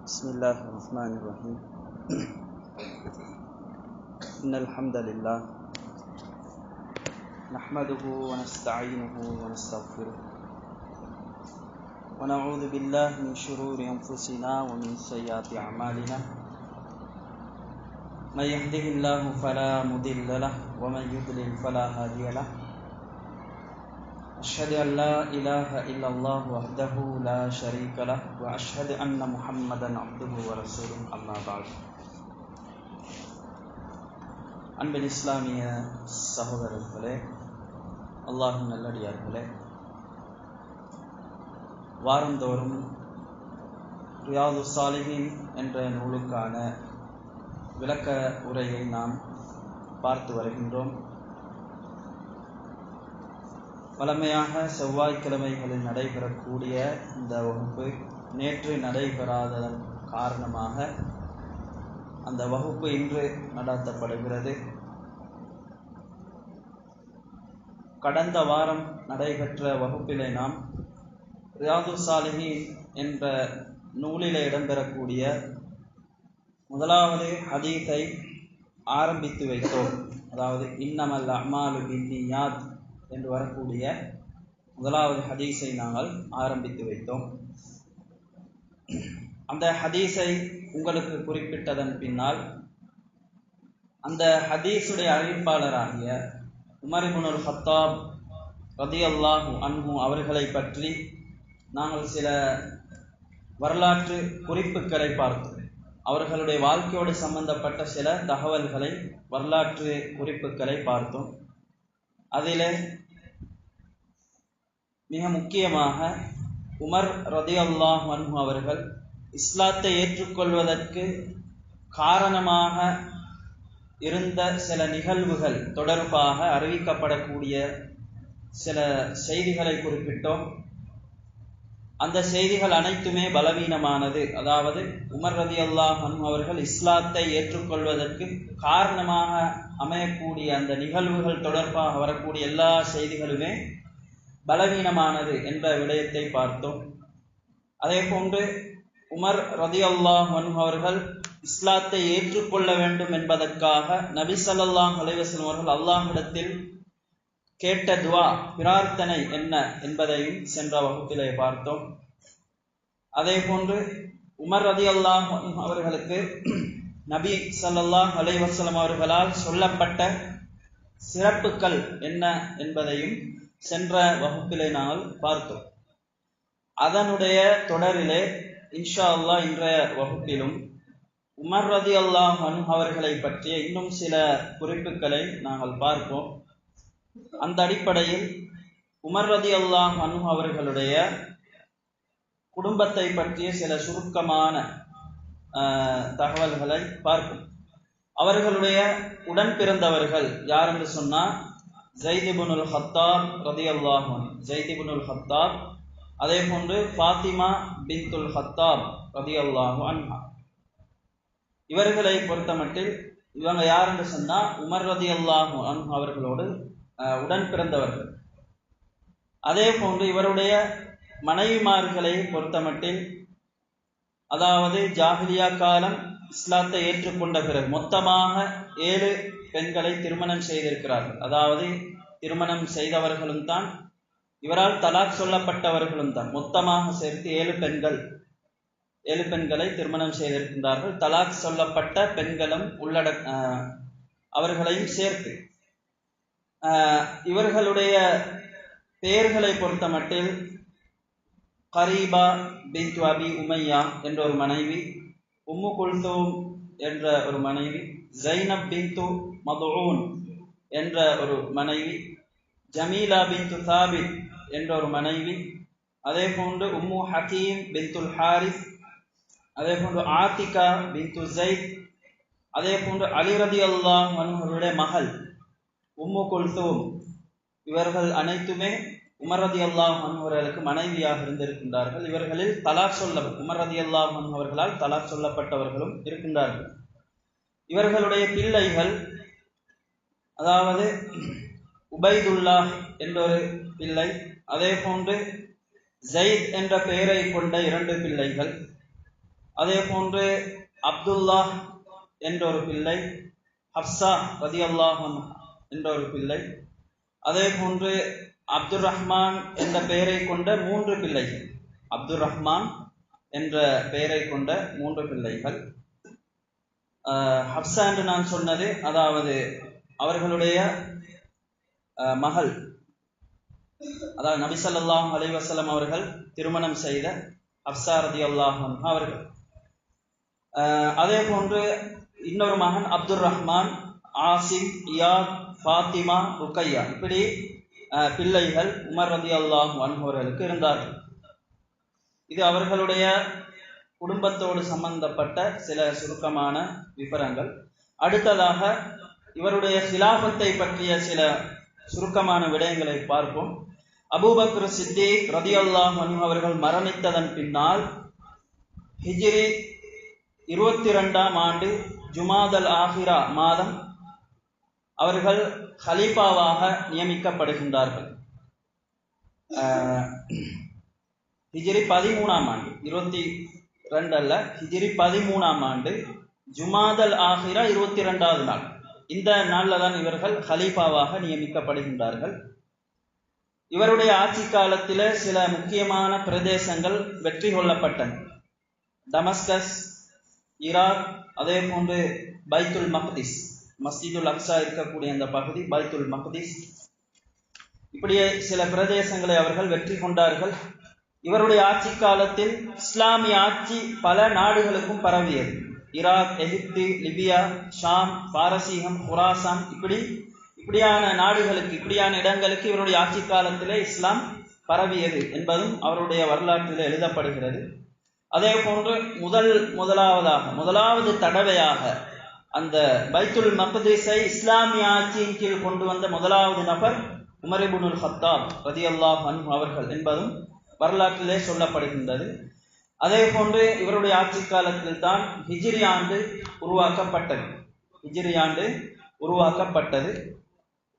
بسم الله الرحمن الرحيم إن الحمد لله نحمده ونستعينه ونستغفره ونعوذ بالله من شرور أنفسنا ومن سيئات أعمالنا من يهده الله فلا مضل له ومن يضلل فلا هادي له أشهد أن لا إله إلا الله وحده لا شريك له وأشهد أن محمدا عبده ورسوله أما بعد அன்பின் இஸ்லாமிய சகோதரர்களே, அல்லாஹ்வின் நல்லடியார்களே, வாரந்தோறும் ரியாது சாலிஹீன் என்ற நூலுக்கான விளக்க உரையை நாம் பார்த்து வருகின்றோம். வழமையாக செவ்வாய்க்கிழமைகளில் நடைபெறக்கூடிய இந்த வகுப்பு நேற்று நடைபெறாததன் காரணமாக அந்த வகுப்பு இன்று நடத்தப்படுகிறது. கடந்த வாரம் நடைபெற்ற வகுப்பிலே நாம் ரியாது சாலிஹீன் என்ற நூலிலே இடம்பெறக்கூடிய முதலாவது ஹதீஸை ஆரம்பித்து வைத்தோம். அதாவது இன்னமல் அமாலு பின்னியாத் என்று வரக்கூடிய முதலாவது ஹதீஸை நாங்கள் ஆரம்பித்து வைத்தோம். அந்த ஹதீஸை உங்களுக்கு குறிப்பிட்டதன் பின்னால் அந்த ஹதீஸுடைய அறிவிப்பாளராகிய உமர் இப்னுல் ஹத்தாப் ரலியல்லாஹு அன்ஹு அவர்களை பற்றி நாங்கள் சில வரலாற்று குறிப்புகளை பார்த்தோம். அவர்களுடைய வாழ்க்கையோடு சம்பந்தப்பட்ட சில தகவல்களை, வரலாற்று குறிப்புகளை பார்த்தோம். அதில் மிக முக்கியமாக உமர் ரலியல்லாஹு அன்ஹு அவர்கள் இஸ்லாத்தை ஏற்றுக்கொள்வதற்கு காரணமாக இருந்த சில நிகழ்வுகள் தொடர்பாக அறிவிக்கப்படக்கூடிய சில செய்திகளை குறிப்பிட்டோம். அந்த செய்திகள் அனைத்துமே பலவீனமானது. அதாவது உமர் ரலியல்லாஹு அன்ஹு அவர்கள் இஸ்லாத்தை ஏற்றுக்கொள்வதற்கு காரணமாக அமையக்கூடிய அந்த நிகழ்வுகள் தொடர்பாக வரக்கூடிய எல்லா செய்திகளுமே பலவீனமானது என்ற விடயத்தை பார்த்தோம். அதே போன்று உமர் ரலியல்லாஹு அன்ஹு அவர்கள் இஸ்லாத்தை ஏற்றுக்கொள்ள வேண்டும் என்பதற்காக நபி ஸல்லல்லாஹு அலைஹி வஸல்லம் அவர்கள் அல்லாஹ்விடத்தில் கேட்ட துஆ, பிரார்த்தனை என்ன என்பதையும் சென்ற வகுப்பிலே பார்த்தோம். அதே போன்று உமர் ரலியல்லாஹு அன்ஹு அவர்களுக்கு நபி ஸல்லல்லாஹு அலைஹி வஸல்லம் அவர்களால் சொல்லப்பட்ட சிறப்புகள் என்ன என்பதையும் சென்ற வகுப்பிலே நாங்கள் பார்த்தோம். அதனுடைய தொடரிலே இன்ஷா அல்லாஹ் இன்றைய வகுப்பிலும் உமர் ரலியல்லாஹு அன்ஹு அவர்களை பற்றிய இன்னும் சில குறிப்புகளை நாங்கள் பார்ப்போம். அந்த அடிப்படையில் உமர் ரலியல்லாஹு அன்ஹு அவர்களுடைய குடும்பத்தை பற்றிய சில சுருக்கமான தகவல்களை பார்ப்போம். அவர்களுடைய உடன் பிறந்தவர்கள் யார் என்று சொன்னால் ஸைத் இப்னுல் ஹத்தாப் ரலியல்லாஹு அன்ஹு, ஸைத் இப்னுல் ஹத்தாப், அதே போன்று ஃபாத்திமா பின்துல் ஹத்தாப் ரலியல்லாஹு அன்ஹா. இவர்களை பொறுத்தமட்டில் இவங்க யார் என்று சொன்னால் உமர் ரலியல்லாஹு அன்ஹு அவர்களோடு உடன் பிறந்தவர்கள். அதே போன்று இவருடைய மனைவிமார்களை பொறுத்தமட்டில், அதாவது ஜாஹிலியா காலம் இஸ்லாத்தை ஏற்றுக்கொண்ட பிறகு மொத்தமாக 7 பெண்களை திருமணம் செய்திருக்கிறார்கள். அதாவது திருமணம் செய்தவர்களும் தான், இவரால் தலாக் சொல்லப்பட்டவர்களும் தான், மொத்தமாக சேர்த்து 7 பெண்களை திருமணம் செய்திருக்கின்றார்கள். தலாக் சொல்லப்பட்ட பெண்களும் அவர்களையும் சேர்த்து. இவர்களுடைய பெயர்களை பொறுத்த மட்டில் கரீபா பின்த் அபி உமையா என்ற ஒரு மனைவி, உம்மு குல்தூம் என்ற ஒரு மனைவி, ஜைனப் பின்து மதுஊன் என்ற ஒரு மனைவி, ஜமீலா பின்து சாபித் என்ற ஒரு மனைவி, அதே போன்று உம்மு ஹக்கீம் பின்துல் ஹாரிஸ், அதே போன்று ஆத்திகா பின்து ஸைத், அதே போன்று அலி ரலியல்லாஹு அன்ஹுடைய மகள் உம்மு குல்தூம். இவர்கள் அனைத்துமே உமர் ரலியல்லாஹு அன்ஹு அவர்களுக்கு மனைவியாக இருந்திருக்கின்றார்கள். இவர்களில் உமர் ரலியல்லாஹு அன்ஹு அவர்களால் தலாக் சொல்லப்பட்டவர்களும் இருக்கின்றார்கள். இவர்களுடைய பிள்ளைகள், அதாவது உபைதுல்லாஹ் என்ற ஒரு பிள்ளை, அதே போன்று ஸைத் என்ற பெயரை கொண்ட 2 பிள்ளைகள், அதே போன்று அப்துல்லா என்ற ஒரு பிள்ளை, ஹப்சா ரலியல்லாஹு அன்ஹா என்ற ஒரு பிள்ளை, அதே போன்று அப்துர் ரஹ்மான் என்ற பெயரை கொண்ட 3 பிள்ளைகள், அப்துர் ரஹ்மான் என்ற பெயரை கொண்ட 3 பிள்ளைகள். ஹப்சா என்று நான் சொன்னது அதாவது அவர்களுடைய மகள், அதாவது நபி ஸல்லல்லாஹு அலைஹி வஸல்லம் அவர்கள் திருமணம் செய்த ஹப்சா ரலியல்லாஹு அன்ஹா அவர்கள். அதே போன்று இன்னொரு மகன் அப்துர் ரஹ்மான், ஆசிம், இயாத், ஃபாத்திமா, ருக்கையா, இப்படி பிள்ளைகள் உமர் ரலியல்லாஹு அன்ஹு அவர்களுக்கு இருந்தார்கள். இது அவர்களுடைய குடும்பத்தோடு சம்பந்தப்பட்ட சில சுருக்கமான விவரங்கள். அடுத்ததாக இவருடைய ஹிலாஃபத்தை பற்றிய சில சுருக்கமான விடயங்களை பார்ப்போம். அபூபக்ர் சித்திக் ரலியல்லாஹு அன்ஹு அவர்கள் மரணித்ததன் பின்னால் ஹிஜ்ரி 22ஆம் ஆண்டு ஜுமாதல் ஆஹிரா மாதம் அவர்கள் ஹலீஃபாவாக நியமிக்கப்படுகின்றார்கள். ஹிஜ்ரி 13ஆம் ஆண்டு, 22 அல்ல, ஹிஜ்ரி 13ஆம் ஆண்டு ஜுமாதல் ஆஹிரா 22வது நாள், இந்த நாளில் தான் இவர்கள் ஹலீஃபாவாக நியமிக்கப்படுகின்றார்கள். இவருடைய ஆட்சி காலத்தில் சில முக்கியமான பிரதேசங்கள் வெற்றி கொள்ளப்பட்டன. டமஸ்கஸ், ஈராக், அதே போன்று பைத்துல் மக்திஸ், மஸ்ஜிதுல் அக்ஸா இருக்கக்கூடிய அந்த பகுதி பைத்துல் மக்திஸ், இப்படியே சில பிரதேசங்களை அவர்கள் வெற்றி கொண்டார்கள். இவருடைய ஆட்சி காலத்தில் இஸ்லாமிய ஆட்சி பல நாடுகளுக்கும் பரவியது. ஈராக், எகிப்து, லிபியா, ஷாம், பாரசீகம், குராசான், இப்படியான நாடுகளுக்கு, இப்படியான இடங்களுக்கு இவருடைய ஆட்சி காலத்திலே இஸ்லாம் பரவியது என்பதும் அவருடைய வரலாற்றில் எழுதப்படுகிறது. அதே போன்று முதலாவது தடவையாக அந்த பைத்துல் மக்திஸை இஸ்லாமிய ஆட்சியின் கீழ் கொண்டு வந்த முதலாவது நபர் உமர் இப்னுல் ஹத்தாப் ரலியல்லாஹு அன்ஹு அவர்கள் என்பதும் வரலாற்றிலே சொல்லப்படுகின்றது. அதே போன்று இவருடைய ஆட்சி காலத்தில் தான் ஹிஜ்ரி ஆண்டு உருவாக்கப்பட்டது.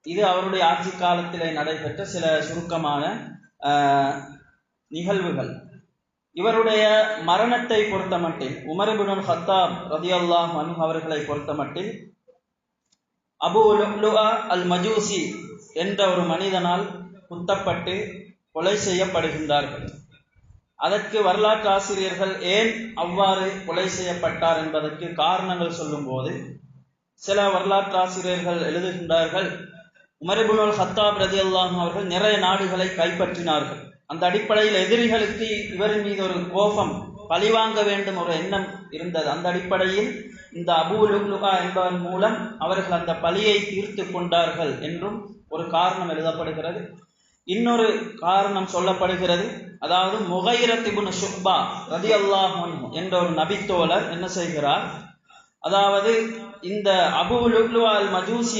இது அவருடைய ஆட்சி காலத்திலே நடைபெற்ற சில சுருக்கமான நிகழ்வுகள். இவருடைய மரணத்தை பொறுத்தமட்டில், உமர் இப்னுல் ஹத்தாப் ரலியல்லாஹு அன்ஹு அவர்களை பொறுத்தமட்டில் அபூ லுஅலுஅ அல் மஜூசி என்ற ஒரு மனிதனால் குத்தப்பட்டு கொலை செய்யப்படுகின்றார்கள். அதற்கு வரலாற்று ஆசிரியர்கள் ஏன் அவ்வாறு கொலை செய்யப்பட்டார் என்பதற்கு காரணங்கள் சொல்லும் போது சில வரலாற்று ஆசிரியர்கள் எழுதுகின்றார்கள், உமர் இப்னுல் ஹத்தாப் ரலியல்லாஹு அவர்கள் நிறைய நாடுகளை கைப்பற்றினார்கள். அந்த அடிப்படையில் எதிரிகளுக்கு இவரின் மீது ஒரு கோபம், பழிவாங்க வேண்டும் ஒரு எண்ணம் இருந்தது. அந்த அடிப்படையில் இந்த அபூ லுஅலுஅ என்பதன் மூலம் அவர்கள் அந்த பழியை தீர்த்து கொண்டார்கள் என்றும் ஒரு காரணம் எழுதப்படுகிறது. இன்னொரு காரணம் சொல்லப்படுகிறது, அதாவது முகைரத் இப்னு ஷுபா ரலியல்லாஹு அன்ஹு என்ற ஒரு நபித்தோழர் என்ன செய்கிறார், அதாவது இந்த அபூ லுஅலுஅ அல் மஜூசி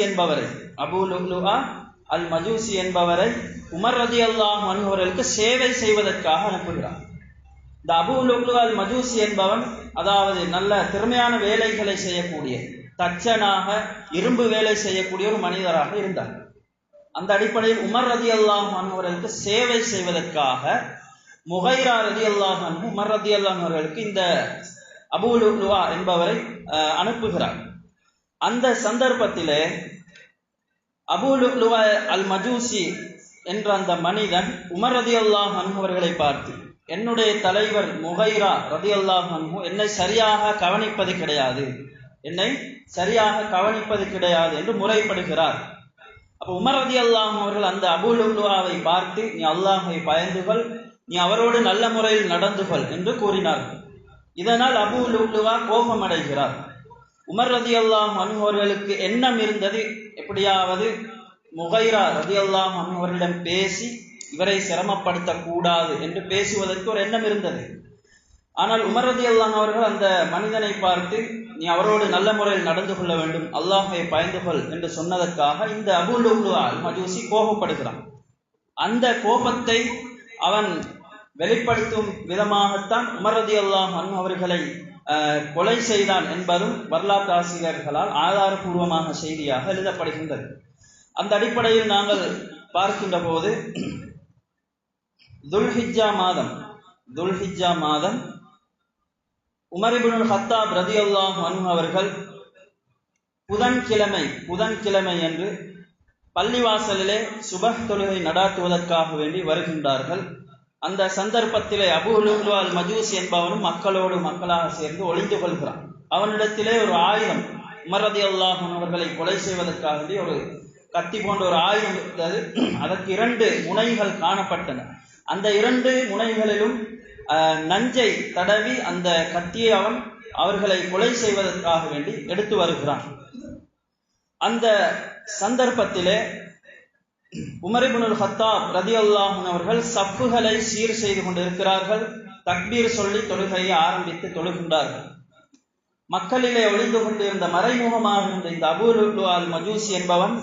என்பவரை உமர் ரலியல்லாஹு அன்ஹு அவர்களுக்கு சேவை செய்வதற்காக அனுப்புகிறார். இந்த அபூ லுஅலுஅ அல் மஜூசி என்பவன் அதாவது நல்ல திறமையான வேலைகளை செய்யக்கூடிய, தச்சனாக இரும்பு வேலை செய்யக்கூடிய ஒரு மனிதராக இருந்தார். அந்த அடிப்படையில் உமர் ரலியல்லாஹு அன்ஹு அவர்களுக்கு சேவை செய்வதற்காக முகைரா ரலியல்லாஹு அன்ஹு உமர் ரலியல்லாஹு அன்ஹு அவர்களுக்கு இந்த அபூ லுஅலுஅ என்பவரை அனுப்புகிறார். அந்த சந்தர்ப்பத்திலே அபூ லுஅலுஅ அல் மஜூசி என்ற அந்த மனிதன் உமர் ரலியல்லாஹு அன்ஹு அவர்களை பார்த்து, என்னுடைய தலைவர் முகைரா ரலியல்லாஹு அன்ஹு என்னை சரியாக கவனிப்பது கிடையாது என்று முறைப்படுகிறார். அப்போ உமர் ரலியல்லாஹு அவர்கள் அந்த அபூ லுஅலுஅவை பார்த்து, நீ அல்லாஹ்வை பயந்துகொள், நீ அவரோடு நல்ல முறையில் நடந்து கொள் என்று கூறினார்கள். இதனால் அபூ லுஅலுஅ கோபம் அடைகிறார். உமர் ரலியல்லாஹு அன்ஹு அவர்களுக்கு எண்ணம் இருந்தது, எப்படியாவது முகைரா ரலியல்லாஹு அன்ஹு அவர்களிடம் பேசி இவரை சிரமப்படுத்தக்கூடாது என்று பேசுவதற்கு ஒரு எண்ணம் இருந்தது. ஆனால் உமர் ரலியல்லாஹு அவர்கள் அந்த மனிதனை பார்த்து, நீ அவரோடு நல்ல முறையில் நடந்து கொள்ள வேண்டும், அல்லாஹ்வை பயந்து கொள் என்று சொன்னதற்காக இந்த அபூ லுஅலுஅ அல் மஜூசி கோபப்படுகிறான். அந்த கோபத்தை அவன் வெளிப்படுத்தும் விதமாகத்தான் உமர் ரலியல்லாஹு அன்ஹு அவர்களை கொலை செய்தான் என்பதும் வரலாற்று ஆசிரியர்களால் ஆதாரபூர்வமான செய்தியாக எழுதப்படுகின்றது. அந்த அடிப்படையில் நாங்கள் பார்க்கின்ற போது துல்ஹிஜ்ஜா மாதம் உமர் இப்னுல் ஹத்தாப் ரலியல்லாஹு அன்ஹு அவர்கள் புதன்கிழமை என்று பள்ளிவாசலிலே சுபஹ் தொழுகை நடாத்துவதற்காக வேண்டி வருகின்றார்கள். அந்த சந்தர்ப்பத்திலே அபூ லுஅ்லுஅ அல் மஜூசி என்பவனும் மக்களாக சேர்ந்து ஒளிந்து கொள்கிறான். அவனிடத்திலே ஒரு ஆயுதம், உமர் ரலியல்லாஹு அன்ஹு அவர்களை கொலை செய்வதற்காக வேண்டி ஒரு கத்தி போன்ற ஒரு ஆயுதம் இருந்தது. அதற்கு 2 முனைகள் காணப்பட்டன. அந்த 2 முனைகளிலும் நஞ்சை தடவி அந்த கத்தியை அவர்களை கொலை செய்வதற்காக வேண்டி எடுத்து வருகிறான். அந்த சந்தர்ப்பத்திலே உமர் இப்னுல் ஹத்தாப் ரலியல்லாஹு அன்ஹு அவர்கள் சஃப்புகளை சீர் செய்து கொண்டிருக்கிறார்கள். தக்பீர் சொல்லி தொழுகையை ஆரம்பித்து தொழுகின்றார்கள். மக்களிலே ஒளிந்து கொண்டிருந்த மறைமுகமாக இருந்த இந்த அபூ லுஅ்லுஅ அல் மஜூசி என்பவன்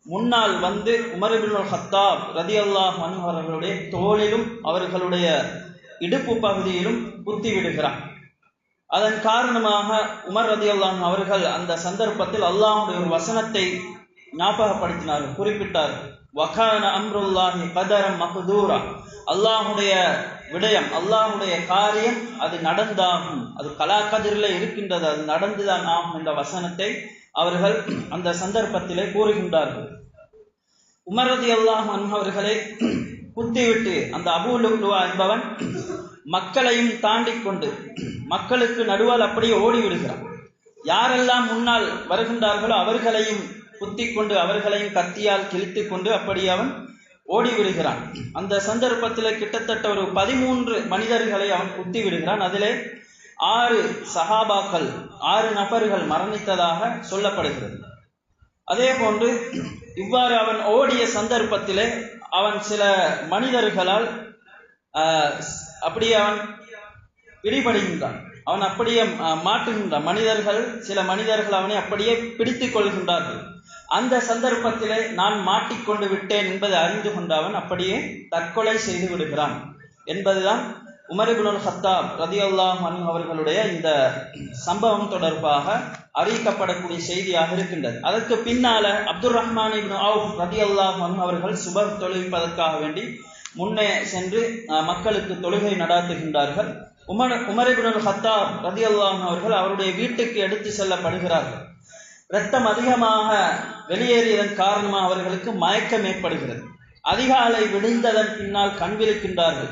முன்னால் வந்து உமர் இப்னுல் ஹத்தாப் ரலியல்லாஹு அன்ஹு அவர்களுடைய தோளிலும் அவர்களுடைய இடுப்பு பகுதியிலும் குத்தி விடுகிறான். அதன் காரணமாக உமர் ரலியல்லாஹு அன்ஹு அவர்கள் அந்த சந்தர்ப்பத்தில் அல்லாஹ்வுடைய ஒரு வசனத்தை ஞாபகப்படுத்தினார்கள், குறிப்பிட்டார்கள். வகான அம்ருல்லாஹி கதரம் மக்தூரா, அல்லாஹ்வுடைய விடயம், அல்லாஹ்வுடைய காரியம் அது நடந்தாகும், அது கலாக்கதிரிலே இருக்கின்றது, அது நடந்துதான் ஆகும் என்ற வசனத்தை அவர்கள் அந்த சந்தர்ப்பத்திலே கூறுகின்றார்கள். உமர் ரலியல்லாஹு அன்ஹு அவர்களை குத்திவிட்டு அந்த அபூ லுஅ்லுஅ என்பவன் மக்களையும் தாண்டி கொண்டு மக்களுக்கு நடுவால் அப்படியே ஓடிவிடுகிறான். யாரெல்லாம் முன்னால் வருகின்றார்களோ அவர்களையும் குத்தி கொண்டு அவர்களையும் கத்தியால் கிழித்து கொண்டு அப்படி அவன் ஓடிவிடுகிறான். அந்த சந்தர்ப்பத்தில் கிட்டத்தட்ட ஒரு 13 மனிதர்களை அவன் குத்தி விடுகிறான். அதிலே 6 சஹாபாக்கள் 6 நபர்கள் மரணித்ததாக சொல்லப்படுகிறது. அதே போன்று இவ்வாறு அவன் ஓடிய சந்தர்ப்பத்திலே அவன் சில மனிதர்களால் அப்படியே அவன் பிடிபடுகின்றான். அவன் அப்படியே மாட்டுகின்றான். சில மனிதர்கள் அவனை அப்படியே பிடித்துக் கொள்கின்றார்கள். அந்த சந்தர்ப்பத்திலே நான் மாட்டிக்கொண்டு விட்டேன் என்பதை அறிந்து கொண்ட அவன் அப்படியே தற்கொலை செய்து விடுகிறான் என்பதுதான் உமர் இப்னுல் ஹத்தாப் ரலியல்லாஹு அன்ஹு அவர்களுடைய இந்த சம்பவம் தொடர்பாக அறிவிக்கப்படக்கூடிய செய்தியாக இருக்கின்றது. அதற்கு பின்னால அப்துர் ரஹ்மான் இப்னு அவுஃப் ரலியல்லாஹு அன்ஹு அவர்கள் சுபஹ் தொழுவிப்பதற்காக வேண்டி முன்னே சென்று மக்களுக்கு தொழுகை நடாத்துகின்றார்கள். உமர் இப்னுல் ஹத்தாப் ரலியல்லாஹு அன்ஹு அவர்கள் அவருடைய வீட்டுக்கு எடுத்து செல்லப்படுகிறார்கள். இரத்தம் அதிகமாக வெளியேறியதன் காரணமாக அவர்களுக்கு மயக்கம் ஏற்படுகிறது. அதிகாலை விடிந்ததன் பின்னால் கண் விழிக்கின்றார்கள்.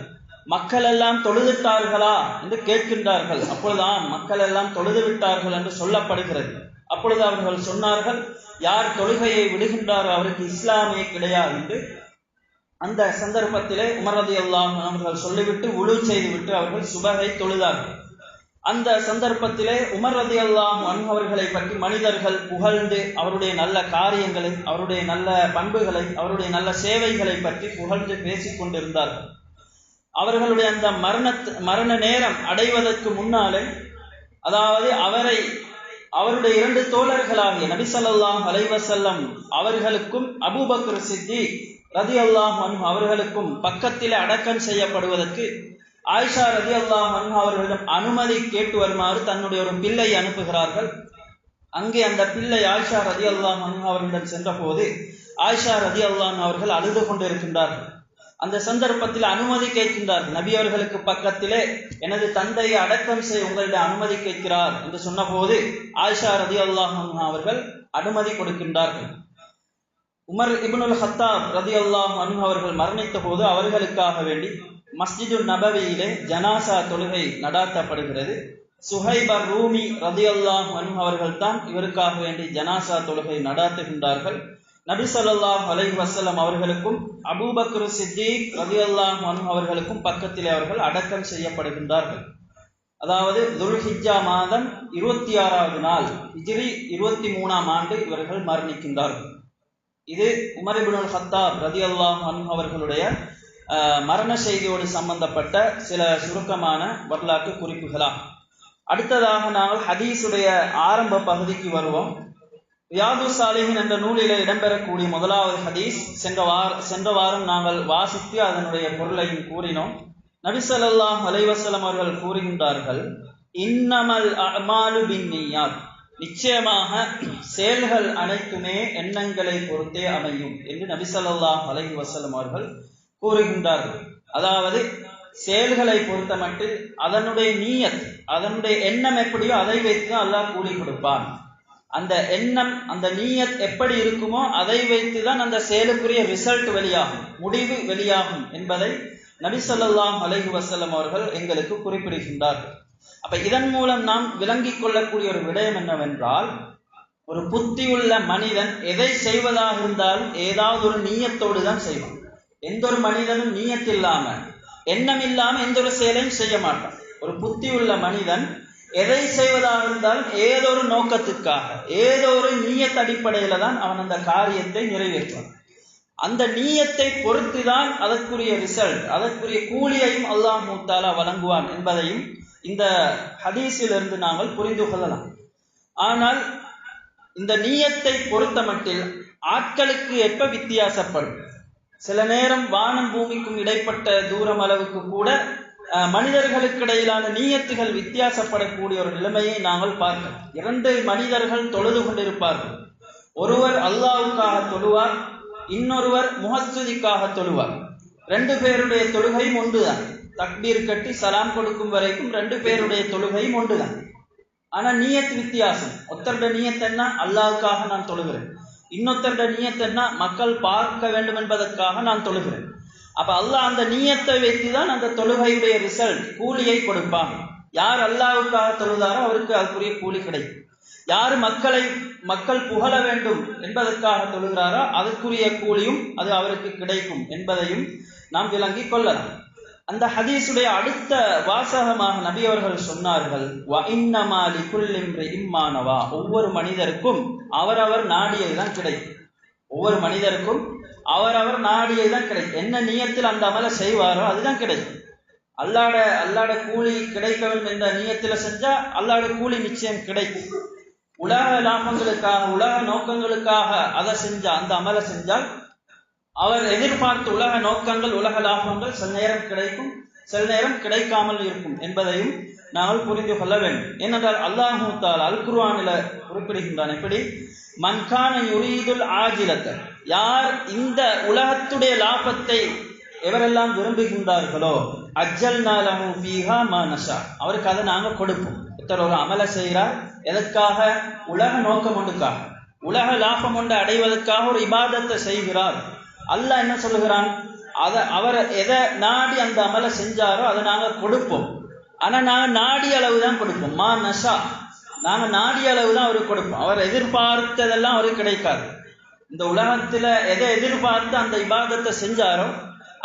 மக்கள் எல்லாம் தொழுதுவிட்டார்களா என்று கேட்கின்றார்கள். அப்பொழுதுதான் மக்கள் எல்லாம் தொழுது விட்டார்கள் என்று சொல்லப்படுகிறது. அப்பொழுது அவர்கள் சொன்னார்கள், யார் தொழுகையை விடுகின்றாரோ அவருக்கு இஸ்லாமே கிடையாது என்று. அந்த சந்தர்ப்பத்திலே உமர் ரலியல்லாஹு அன்ஹு அவர்கள் சொல்லிவிட்டு உழு செய்துவிட்டு அவர்கள் சுபஹை தொழுதார்கள். அந்த சந்தர்ப்பத்திலே உமர் ரலியல்லாஹு அன்ஹு அவர்களை பற்றி மனிதர்கள் புகழ்ந்து அவருடைய நல்ல காரியங்களை, அவருடைய நல்ல பண்புகளை, அவருடைய நல்ல சேவைகளை பற்றி புகழ்ந்து பேசிக் கொண்டிருந்தார்கள். அவர்களுடைய அந்த மரண நேரம் அடைவதற்கு முன்னாலே, அதாவது அவருடைய 2 தோழர்களாகிய நபி ஸல்லல்லாஹு அலைஹி வஸல்லம் அவர்களுக்கும் அபூபக்கர் சித்திக் ரலியல்லாஹு அன்ஹு அவர்களுக்கும் பக்கத்திலே அடக்கம் செய்யப்படுவதற்கு ஆயிஷா ரலியல்லாஹு அன்ஹா அவர்களிடம் அனுமதி கேட்டு வருமாறு தன்னுடைய ஒரு பிள்ளை அனுப்புகிறார்கள். அங்கே அந்த பிள்ளை ஆயிஷா ரலியல்லாஹு அன்ஹா அவர்களிடம் சென்ற போது ஆயிஷா ரலியல்லாஹு அன்ஹா அவர்கள் அழுது கொண்டிருக்கின்றார்கள். அந்த சந்தர்ப்பத்தில் அனுமதி கேட்கின்றார்கள். நபி அவர்களுக்கு பக்கத்திலே எனது தந்தையை அடக்கம் செய்ய உங்களிடம் அனுமதி கேட்கிறார் என்று சொன்ன போது ஆயிஷா ரலியல்லாஹு அன்ஹா அவர்கள் அனுமதி கொடுக்கின்றார்கள். உமர் இப்னுல் ஹத்தாப் ரலியல்லாஹு அன்ஹு அவர்கள் மரணித்த போது அவர்களுக்காக வேண்டி மஸ்ஜிதுன் நபவியிலே ஜனாசா தொழுகை நடாத்தப்படுகிறது. சுஹைப் ரூமி ரலியல்லாஹு அன்ஹு அவர்கள் தான் இவருக்காக வேண்டி ஜனாசா தொழுகை நடாத்துகின்றார்கள். நபி ஸல்லல்லாஹு அலைஹி வஸல்லம் அவர்களுக்கும் அபூபக்கர் சித்திக் ரலியல்லாஹு அன்ஹு அவர்களுக்கும் பக்கத்திலே அவர்கள் அடக்கம் செய்யப்படுகின்றார்கள். அதாவது துல்ஹிஜ்ஜா மாதம் 26வது நாள் ஹிஜ்ரி 23ஆம் ஆண்டு இவர்கள் மரணிக்கின்றார்கள். இது உமர் இப்னுல் ஹத்தாப் ரலியல்லாஹு அன்ஹு அவர்களுடைய மரண செய்தியோடு சம்பந்தப்பட்ட சில சுருக்கமான வரலாற்று குறிப்புகளாகும். அடுத்ததாக நாங்கள் ஹதீஸுடைய ஆரம்ப பகுதிக்கு வருவோம். ரியாது சாலிஹின் என்ற நூலிலே இடம்பெறக்கூடிய முதலாவது ஹதீஸ் சென்ற வாரம் நாங்கள் வாசித்து அதனுடைய பொருளையும் கூறினோம். நபி ஸல்லல்லாஹு அலைஹி வஸல்லம் அவர்கள் கூறுகின்றார்கள், இன்னமல் அமாலு பின்னியாத், நிச்சயமாக செயல்கள் அனைத்துமே எண்ணங்களை பொறுத்தே அமையும் என்று நபி ஸல்லல்லாஹு அலைஹி வஸல்லம் அவர்கள் கூறுகின்றார்கள். அதாவது செயல்களை பொறுத்த மட்டில் அதனுடைய நீயத், அதனுடைய எண்ணம் எப்படியோ அதை வைத்து அல்லாஹ் கூலி கொடுப்பான். அந்த எண்ணம், அந்த நீயத் எப்படி இருக்குமோ அதை வைத்து தான் அந்த செயலுக்குரிய ரிசல்ட் வெளியாகும், முடிவு வெளியாகும் என்பதை நபி ஸல்லல்லாஹு அலைஹி வஸல்லம் அவர்கள் எங்களுக்கு குறிப்பிடுகின்றார்கள். அப்ப இதன் மூலம் நாம் விளங்கிக் கொள்ளக்கூடிய ஒரு விடயம் என்னவென்றால், ஒரு புத்தியுள்ள மனிதன் எதை செய்வதாக இருந்தாலும் ஏதாவது ஒரு நீயத்தோடு தான் செய்வான். எந்த ஒரு மனிதனும் நீயத் இல்லாம, எண்ணம் இல்லாம எந்த ஒரு செயலையும் செய்ய மாட்டான். ஒரு புத்தியுள்ள மனிதன் எதை செய்வதாக இருந்தாலும் ஏதோ ஒரு நோக்கத்துக்காக, ஏதோ ஒரு நீயத் அடிப்படையில தான் அவன் அந்த காரியத்தை நிறைவேற்றுவான். அந்த நீயத்தை பொறுத்து தான் அதற்குரிய ரிசல்ட், அதற்குரிய கூலியையும் அல்லாஹ் தஆலா வழங்குவான் என்பதையும் இந்த ஹதீஸிலிருந்து நாங்கள் புரிந்து கொள்ளலாம். ஆனால் இந்த நீயத்தை பொறுத்த மட்டில் ஆட்களுக்கு எப்ப வித்தியாசப்படும். சில நேரம் வானம் பூமிக்கும் இடைப்பட்ட தூரம் அளவுக்கு கூட மனிதர்களுக்கு இடையிலான நீயத்துகள் வித்தியாசப்படக்கூடிய ஒரு நிலைமையை நாங்கள் பார்க்கிறோம். 2 மனிதர்கள் தொழுது கொண்டிருப்பார்கள். ஒருவர் அல்லாஹ்வுக்காக தொழுவார், இன்னொருவர் முஹஸ்ஸிதிக்காக தொழுவார். 2 பேருடைய தொழுகையும் ஒன்றுதான். தக்பீர் கட்டி சலாம் கொடுக்கும் வரைக்கும் 2 பேருடைய தொழுகையும் ஒன்றுதான். ஆனா நீயத் வித்தியாசம். ஒருத்தருடைய நீயத் என்ன, அல்லாஹ்வுக்காக நான் தொழுகிறேன். இன்னொருத்தருடைய நீயத் என்ன, மக்கள் பார்க்க வேண்டும் என்பதற்காக நான் தொழுகிறேன். அப்ப அல்லாஹ் அந்த நீயத்தை வைத்துதான் அந்த தொழுகையுடைய ரிசல்ட், கூலியை கொடுப்பான். யார் அல்லாஹ்வுக்காக தொழுதாரோ அவருக்கு அதுக்குரிய கூலி கிடைக்கும். யார் மக்கள் புகழ வேண்டும் என்பதற்காக தொழுகிறாரோ அதுக்குரிய கூலியும் அது அவருக்கு கிடைக்கும் என்பதையும் நாம் விளங்கிக் கொள்ளலாம். அந்த ஹதீஸுடைய அடுத்த வாசகமாக நபி அவர்கள் சொன்னார்கள், வ இன்னமா லிகுல்லி இம்ரிஇம் மா நவா, ஒவ்வொரு மனிதருக்கும் அவரவர் நாடியது தான் கிடைக்கும். ஒவ்வொரு மனிதருக்கும் அவரவர் நாடியது தான் கிடைக்கும். என்ன நியத்தில் அந்த அமலை செய்வாரோ அதுதான் கிடைக்கும். அல்லாட கூலி கிடைக்க வேண்டும் என்ற நியத்துல செஞ்சா அல்லாட கூலி நிச்சயம் கிடைக்கும். உலக லாபங்களுக்காக, உலக நோக்கங்களுக்காக அதை செஞ்சா, அந்த அமலை செஞ்சால் அவர் எதிர்பார்த்த உலக நோக்கங்கள், உலக லாபங்கள் சில நேரம் கிடைக்கும், சில நேரம் கிடைக்காமல் இருக்கும் என்பதையும் நாங்கள் புரிந்து கொள்ள வேண்டும். ஏனென்றால் அல்லாஹ் தஆலா அல் குர்ஆனில் குறிப்பிடுகின்றான், எப்படி, மன்கான யுரீதுல் ஆஜிலத்த, யார் இந்த உலகத்துடைய லாபத்தை எவரெல்லாம் விரும்புகின்றார்களோ அஜ்ஜல்னா லஹு ஃபீஹா மா நஷா, அவருக்கு அதை நாங்கள் கொடுப்போம். ஒருத்தர் ஒரு அமலை செய்கிறார், எதற்காக, உலக நோக்கம் ஒன்றுக்காக, உலக லாபம் ஒன்று அடைவதற்காக ஒரு இபாதத்தை செய்கிறார். அல்லாஹ் என்ன சொல்லுகிறான், அவர் எதை நாடி அந்த அமலை செஞ்சாரோ அதை நாங்கள் கொடுப்போம். ஆனால் நாங்கள் நாடிய அளவு தான் கொடுப்போம். மா நஷா, நாங்கள் நாடிய அளவு தான் அவருக்கு கொடுப்போம். அவர் எதிர்பார்த்ததெல்லாம் அவருக்கு கிடைக்காது. இந்த உலகத்தில் எதை எதிர்பார்த்து அந்த இபாதத்தை செஞ்சாரோ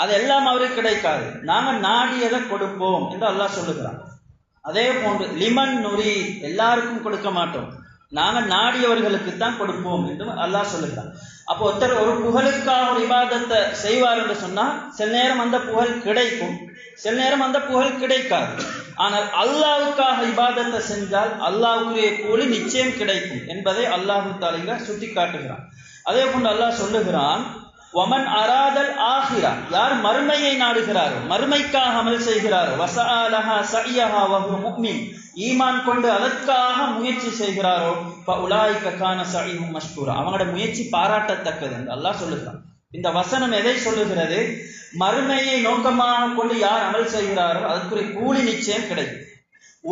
அதெல்லாம் அவருக்கு கிடைக்காது. நாங்கள் நாடியதை கொடுப்போம் என்று அல்லாஹ் சொல்லுகிறான். அதே போன்று லிமன் நுரி, எல்லாருக்கும் கொடுக்க மாட்டோம், நாங்கள் நாடியவர்களுக்கு தான் கொடுப்போம் என்று அல்லாஹ் சொல்லுகிறான். அப்போ ஒருத்தர் ஒரு புகழுக்காக ஒரு இபாதத்தை செய்வார் என்று சொன்னால் சில நேரம் அந்த புகழ் கிடைக்கும், சில நேரம் அந்த புகழ் கிடைக்காது. ஆனால் அல்லாஹ்வுக்காக இபாதத்தை செஞ்சால் அல்லாஹ்வுக்குரிய கூலி நிச்சயம் கிடைக்கும் என்பதை அல்லாஹ் தஆலா சுட்டி காட்டுகிறான். அதே போன்று அல்லாஹ் சொல்லுகிறான், வமன் அராதல் ஆஹிரா, யார் மறுமையை நாடுகிறாரோ, மறுமைக்காக அமல் செய்கிறாரோ, வஸஅலஹா ஸஇயஹா வஹுவ முஃமின், ஈமான் கொண்டு அதற்காக முயற்சி செய்கிறாரோ, ஃபஉலாயிக கான ஸஇஹும் மஷ்கூரா, அவங்களோட முயற்சி பாராட்டத்தக்கது என்று அல்லாஹ் சொல்லுகிறான். இந்த வசனம் எதை சொல்லுகிறது, மறுமையை நோக்கமாக கொண்டு யார் அமல் செய்கிறாரோ அதற்குரிய கூலி நிச்சயம் கிடைக்கும்.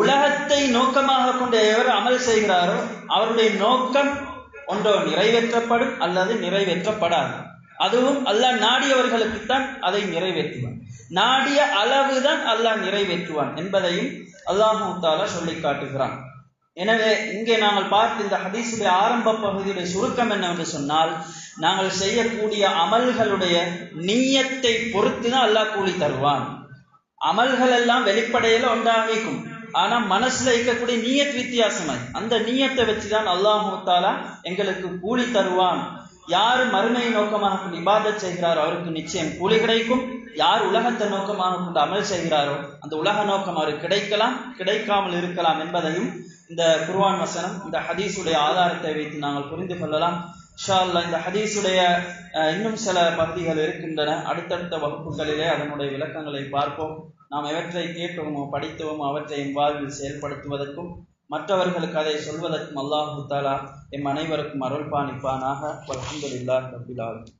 உலகத்தை நோக்கமாக கொண்டு எவர் அமல் செய்கிறாரோ அவருடைய நோக்கம் ஒன்றோ நிறைவேற்றப்படும் அல்லது நிறைவேற்றப்படாது. அதுவும் அல்லாஹ் நாடியவர்களுக்குத்தான் அதை நிறைவேற்றுவான், நாடிய அளவுதான் அல்லாஹ் நிறைவேற்றுவான் என்பதையும் அல்லாஹ் தஆலா சொல்லி காட்டுகிறான். எனவே இங்கே நாங்கள் பார்த்த இந்த ஹதீஸுடைய ஆரம்ப பகுதியுடைய சுருக்கம் என்னவென்று சொன்னால், நாங்கள் செய்யக்கூடிய அமல்களுடைய நீயத்தை பொறுத்து தான் அல்லாஹ் கூலி தருவான். அமல்கள் எல்லாம் வெளிப்படையில ஒன்றாகும், ஆனா மனசுல இருக்கக்கூடிய நீயத் வித்தியாசமாய், அந்த நீயத்தை வச்சுதான் அல்லாஹ் தஆலா எங்களுக்கு கூலி தருவான். யார் மறுமையை நோக்கமாக கொண்டு இபாதத் செய்கிறாரோ அவருக்கு நிச்சயம் கூலி கிடைக்கும். யார் உலகத்தை நோக்கமாக கொண்டு அமல் செய்கிறாரோ அந்த உலக நோக்கம் அவருக்கு கிடைக்கலாம், கிடைக்காமல் இருக்கலாம் என்பதையும் இந்த குர்ஆன் வசனம், இந்த ஹதீஸுடைய ஆதாரத்தை வைத்து நாங்கள் புரிந்து கொள்ளலாம். இன்ஷா அல்லாஹ் இந்த ஹதீஸுடைய இன்னும் சில பகுதிகள் இருக்கின்றன. அடுத்தடுத்த வகுப்புகளிலே அதனுடைய விளக்கங்களை பார்ப்போம். நாம் எவற்றை கேட்டோமோ படித்தோமோ அவற்றையும் வாழ்வில் செயல்படுத்துவதற்கும் மற்றவர்களுக்கு அதை சொல்வதற்கும் அல்லாஹ் தஆலா எம் அனைவருக்கும் அருள் பாலிப்பானாக. வல்ஹம்துலில்லாஹி ரப்பில் ஆலமீன்.